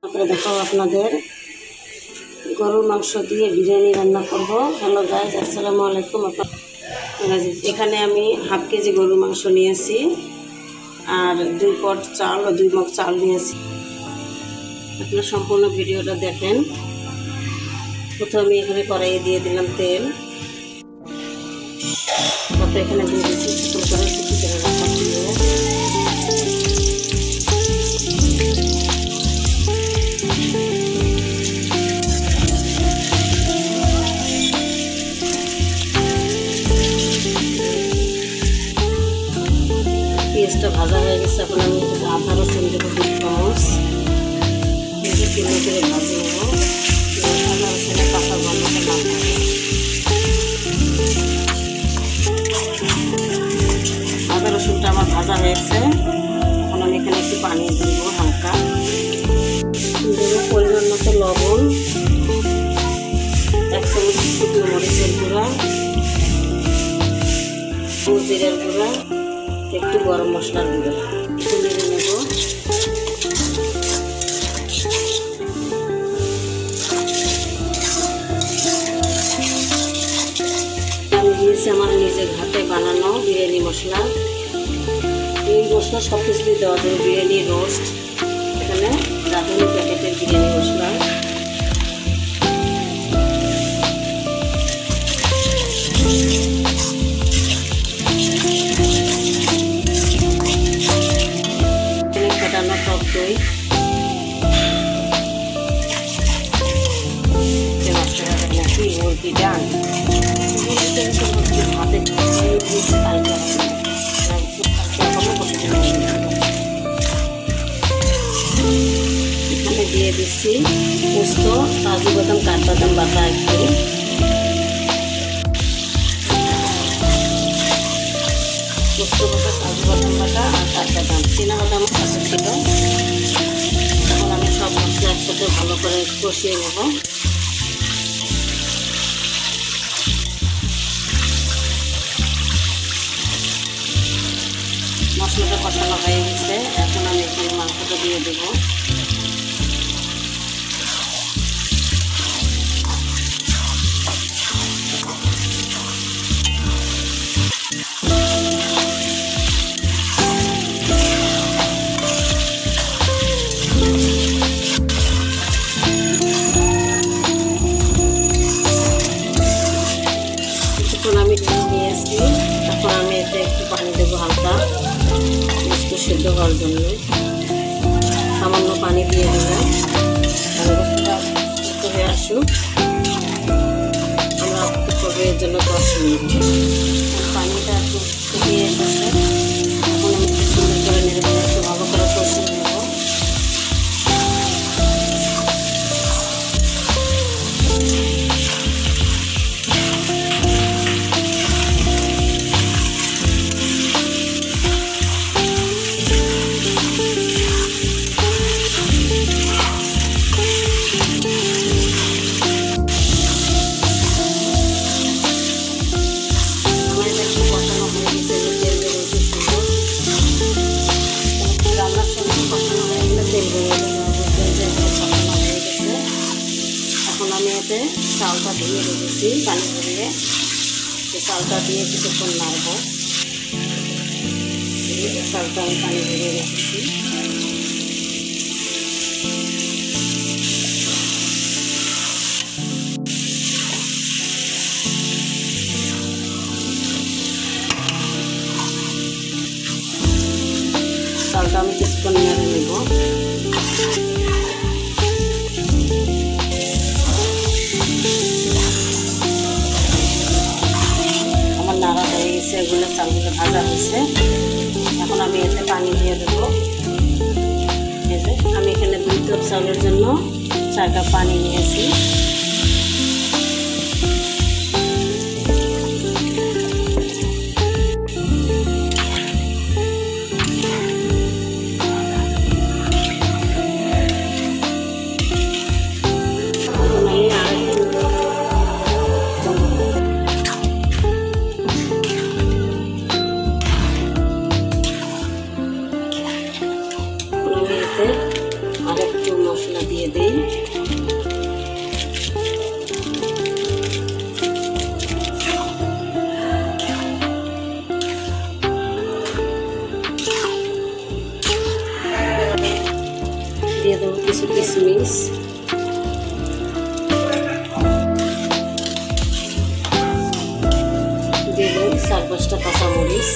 তারপরে দেখো আপনাদের গরুর মাংস দিয়ে বিরিয়ানি রান্না করব। হ্যালো গাইস, আসসালামু আলাইকুম। এখানে আমি হাফ কেজি গরুর মাংস নিয়েছি আর 2 পট চাল ও 2 মগ চাল নিয়েছি। আপনারা সম্পূর্ণ ভিডিওটা দেখেন। প্রথমে এখানে কড়াইয়ে দিয়ে দিলাম তেল, তারপরে এখানে দিয়ে দিচ্ছি ছোটো করে কুচি করে রাখা পেঁয়াজ, পেঁয়াজটা ভাজা হয়ে গেছে। এখন আমি আদা রসুন দেবো 2 চামচ, কিনে করে ভাজি নেব। আদা রসুনের কাঁচা গন্ধটা না থাকে। আদা রসুনটা আমার ভাজা হয়েছে। এখন আমি এখানে একটু পানি দিব হালকা, দেবো পরিমাণ মতো লবণ, 1 চামচ শুকনো মরিচের গুঁড়া, জিরার গুঁড়া, একটু গরম মশলার গুঁড়ো একটু নেড়ে নেব। আমি দিয়েছি আমার নিজের হাতে বানানো বিরিয়ানি মশলা। এই মশলা সব কিছু দিয়ে দেওয়া যাবে। বিরিয়ানি রোস্ট, এখানে রাঁধুনি প্যাকেটের বিরিয়ানি মশলা, ফেটানো টক দই, নাকি মুরগি ডান হাতে এখানে দিয়ে দিচ্ছি পোস্ত, কাজু বাদাম, কাঠবাদাম বাটা একটু, পোস্ত বাটা, কাজু বাদাম বাটা আর কাঠবাদাম, চিনাবাদাম কাছে ছিল। এখন আমি সব মশলা একসাথে ভালো করে কষিয়ে নেব। মশলাটা কষানো হয়ে গেছে। এখন আমি এখানে মাংসটা দিয়ে দেবো। আমি নিয়ে আসছি। এখন আমি এতে একটু পানি দেবো হালকা, একটু সেদ্ধ হওয়ার জন্য সামান্য পানি দিয়ে দেবো। গোস্তটা সেদ্ধ হয়ে আসুক, আমরা অপেক্ষা করবো এর জন্য 10 মিনিট। পানিটা একটু ফুটিয়ে এসেছে। এখন আমি একটু সুন্দর করে নেড়ে দিয়ে একটু ভালো করে কষিয়ে নেব। এখন আমি এতে চালটা ধুয়ে রেখেছি পানি ভরিয়ে, চালটা দিয়ে কিছুক্ষণ নাড়ব। চালটা আমি পানি ভরিয়ে রেখেছি। চালটা আমি কিছুক্ষণ নেড়ে নেব। আমার নাড়া হয়ে গেছে, এগুলো চালগুলো ভাজা হয়েছে। এখন আমি এতে পানি দিয়ে দেবো। আমি এখানে 2 কাপ চালের জন্য 4 কাপ পানি নিয়েছি। দেবো কিছু কিশমিশ, দেবো 4-5টা কাঁচামরিচ,